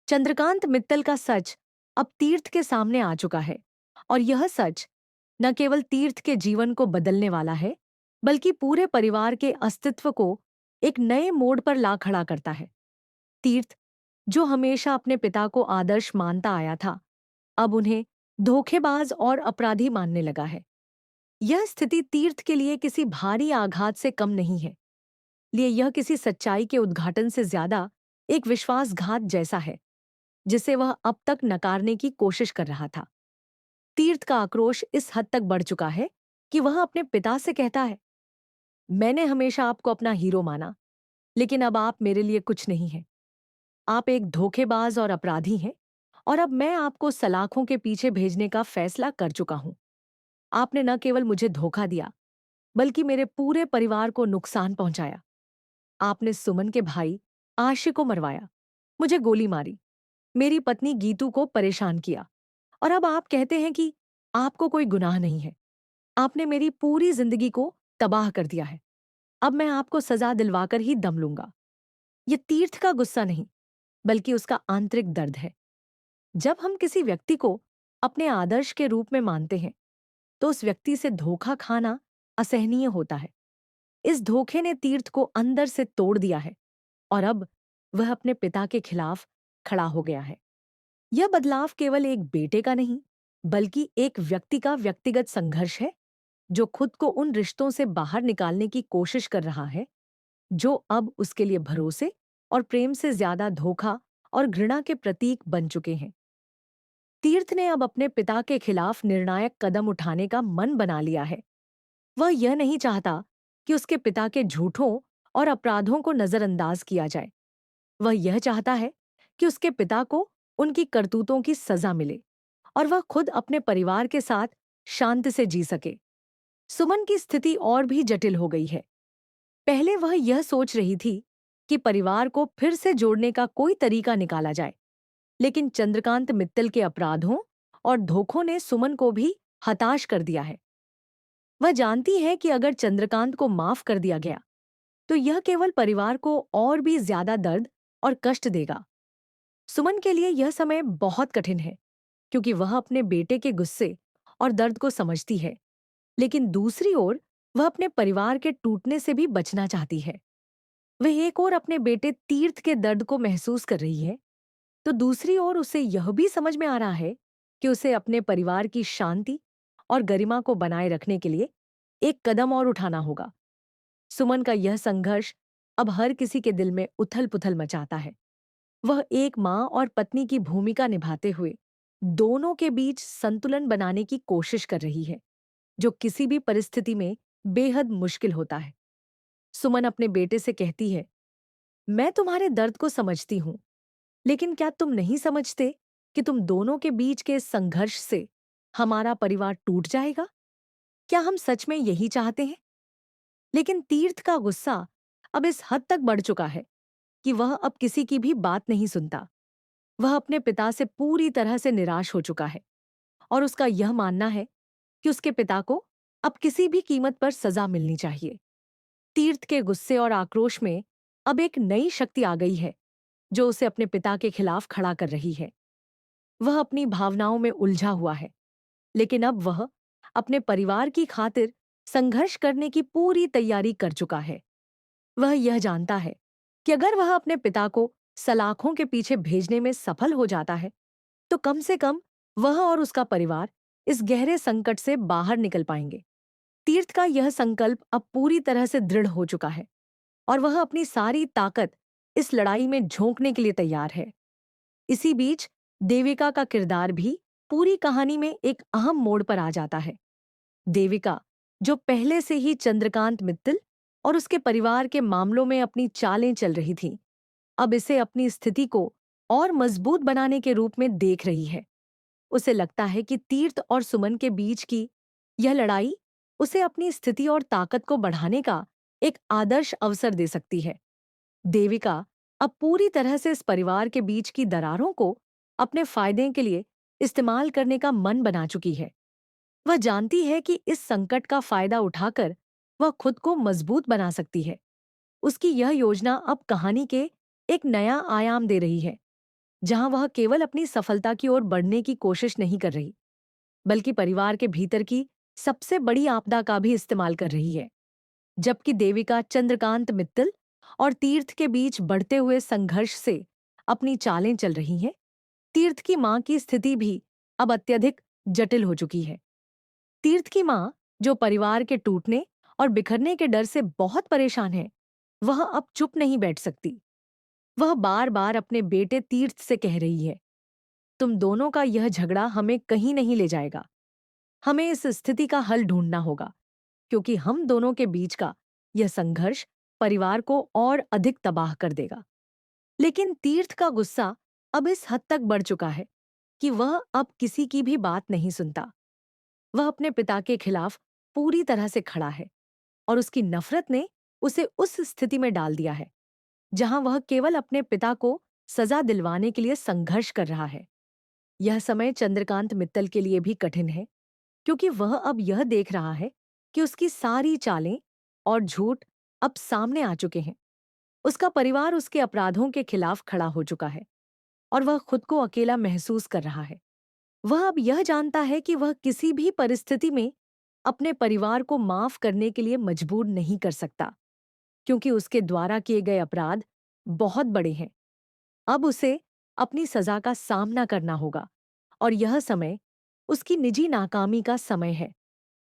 चंद्रकांत मित्तल का सच अब तीर्थ के सामने आ चुका है। और यह सच न केवल तीर्थ के जीवन को बदलने वाला है, बल्कि पूरे परिवार के अस्तित्व को एक नए मोड़ पर ला खड़ा करता है। तीर्थ, जो हमेशा अपने पिता को आदर्श मानता आया था, अब उन्हें धोखेबाज और अपराधी मानने लगा है। यह स्थिति तीर्थ के लिए किसी भारी आघात से कम नहीं है। लिए यह किसी सच्चाई के उद्घाटन से ज्यादा एक विश्वासघात जैसा है, जिसे वह अब तक नकारने की कोशिश कर रहा था। तीर्थ का आक्रोश इस हद तक बढ़ चुका है कि वह अपने पिता से कहता है, मैंने हमेशा आपको अपना हीरो माना, लेकिन अब आप मेरे लिए कुछ नहीं हैं। आप एक धोखेबाज और अपराधी हैं, और अब मैं आपको सलाखों के पीछे भेजने का फैसला कर चुका हूं। आपने न केवल मुझे धोखा दिया, बल्कि मेरे पूरे परिवार को नुकसान पहुंचाया। आपने सुमन के भाई आशिक को मरवाया, मुझे गोली मारी, मेरी पत्नी गीतू को परेशान किया, और अब आप कहते हैं कि आपको कोई गुनाह नहीं है। आपने मेरी पूरी जिंदगी को तबाह कर दिया है। अब मैं आपको सजा दिलवाकर ही दम लूंगा। ये तीर्थ का गुस्सा नहीं, बल्कि उसका आंतरिक दर्द है। जब हम किसी व्यक्ति को अपने आदर्श के रूप में मानते हैं, तो उस व्यक्ति से धोखा खाना असहनीय होता है। इस धोखे ने तीर्थ को अंदर से तोड़ दिया है, और अब वह अपने पिता के खिलाफ खड़ा हो गया है। यह बदलाव केवल एक बेटे का नहीं, बल्कि एक व्यक्ति का व्यक्तिगत संघर्ष है, जो खुद को उन रिश्तों से बाहर निकालने की कोशिश कर रहा है, जो अब उसके लिए भरोसे और प्रेम से ज्यादा धोखा और घृणा के प्रतीक बन चुके हैं। तीर्थ ने अब अपने पिता के खिलाफ निर्णायक कदम उठाने का मन बना लिया है। वह यह नहीं चाहता कि उसके पिता के झूठों और अपराधों को नजरअंदाज किया जाए। वह यह चाहता है कि उसके पिता को उनकी करतूतों की सजा मिले, और वह खुद अपने परिवार के साथ शांति से जी सके। सुमन की स्थिति और भी जटिल हो गई है। पहले वह यह सोच रही थी कि परिवार को फिर से जोड़ने का कोई तरीका निकाला जाए, लेकिन चंद्रकांत मित्तल के अपराधों और धोखों ने सुमन को भी हताश कर दिया है। वह जानती है कि अगर चंद्रकांत को माफ कर दिया गया, तो यह केवल परिवार को और भी ज्यादा दर्द और कष्ट देगा। सुमन के लिए यह समय बहुत कठिन है, क्योंकि वह अपने बेटे के गुस्से और दर्द को समझती है, लेकिन दूसरी ओर वह अपने परिवार के टूटने से भी बचना चाहती है। वह एक ओर अपने बेटे तीर्थ के दर्द को महसूस कर रही है, तो दूसरी ओर उसे यह भी समझ में आ रहा है कि उसे अपने परिवार की शांति और गरिमा को बनाए रखने के लिए एक कदम और उठाना होगा। सुमन का यह संघर्ष अब हर किसी के दिल में उथल-पुथल मचाता है। वह एक माँ और पत्नी की भूमिका निभाते हुए दोनों के बीच संतुलन बनाने की कोशिश कर रही है, जो किसी भी परिस्थिति में बेहद मुश्किल होता है। सुमन अपने बेटे से कहती है, मैं तुम्हारे दर्द को समझती हूँ, लेकिन क्या तुम नहीं समझते कि तुम दोनों के बीच के इस संघर्ष से हमारा परिवार टूट जाएगा? क्या हम सच में यही चाहते हैं? लेकिन तीर्थ का गुस्सा अब इस हद तक बढ़ चुका है कि वह अब किसी की भी बात नहीं सुनता। वह अपने पिता से पूरी तरह से निराश हो चुका है, और उसका यह मानना है कि उसके पिता को अब किसी भी कीमत पर सजा मिलनी चाहिए। तीर्थ के गुस्से और आक्रोश में अब एक नई शक्ति आ गई है, जो उसे अपने पिता के खिलाफ खड़ा कर रही है। वह अपनी भावनाओं में उलझा हुआ है, लेकिन अब वह अपने परिवार की खातिर संघर्ष करने की पूरी तैयारी कर चुका है। वह यह जानता है कि अगर वह अपने पिता को सलाखों के पीछे भेजने में सफल हो जाता है, तो कम से कम वह और उसका परिवार इस गहरे संकट से बाहर निकल पाएंगे। तीर्थ का यह संकल्प अब पूरी तरह से दृढ़ हो चुका है, और वह अपनी सारी ताकत इस लड़ाई में झोंकने के लिए तैयार है। इसी बीच देविका का किरदार भी पूरी कहानी में एक अहम मोड़ पर आ जाता है। देविका, जो पहले से ही चंद्रकांत मित्तल और उसके परिवार के मामलों में अपनी चालें चल रही थी, अब इसे अपनी स्थिति को और मजबूत बनाने के रूप में देख रही है। उसे लगता है कि तीर्थ और सुमन के बीच की यह लड़ाई उसे अपनी स्थिति और ताकत को बढ़ाने का एक आदर्श अवसर दे सकती है। देविका अब पूरी तरह से इस परिवार के बीच की दरारों को अपने फायदे के लिए इस्तेमाल करने का मन बना चुकी है। वह जानती है कि इस संकट का फायदा उठाकर वह खुद को मजबूत बना सकती है। उसकी यह योजना अब कहानी के एक नया आयाम दे रही है, जहां वह केवल अपनी सफलता की ओर बढ़ने की कोशिश नहीं कर रही, बल्कि परिवार के भीतर की सबसे बड़ी आपदा का भी इस्तेमाल कर रही है। जबकि देविका चंद्रकांत मित्तल और तीर्थ के बीच बढ़ते हुए संघर्ष से अपनी चालें चल रही हैं, तीर्थ की मां की स्थिति भी अब अत्यधिक जटिल हो चुकी है। तीर्थ की मां, जो परिवार के टूटने और बिखरने के डर से बहुत परेशान है, वह अब चुप नहीं बैठ सकती। वह बार बार अपने बेटे तीर्थ से कह रही है, तुम दोनों का यह झगड़ा हमें कहीं नहीं ले जाएगा। हमें इस स्थिति का हल ढूंढना होगा, क्योंकि हम दोनों के बीच का यह संघर्ष परिवार को और अधिक तबाह कर देगा। लेकिन तीर्थ का गुस्सा अब इस हद तक बढ़ चुका है कि वह अब किसी की भी बात नहीं सुनता। वह अपने पिता के खिलाफ पूरी तरह से खड़ा है और उसकी नफरत ने उसे उस स्थिति में डाल दिया है जहां वह केवल अपने पिता को सजा दिलवाने के लिए संघर्ष कर रहा है। यह समय चंद्रकांत मित्तल के लिए भी कठिन है, क्योंकि वह अब यह देख रहा है कि उसकी सारी चालें और झूठ अब सामने आ चुके हैं। उसका परिवार उसके अपराधों के खिलाफ खड़ा हो चुका है और वह खुद को अकेला महसूस कर रहा है। वह अब यह जानता है कि वह किसी भी परिस्थिति में अपने परिवार को माफ करने के लिए मजबूर नहीं कर सकता, क्योंकि उसके द्वारा किए गए अपराध बहुत बड़े हैं। अब उसे अपनी सजा का सामना करना होगा और यह समय उसकी निजी नाकामी का समय है।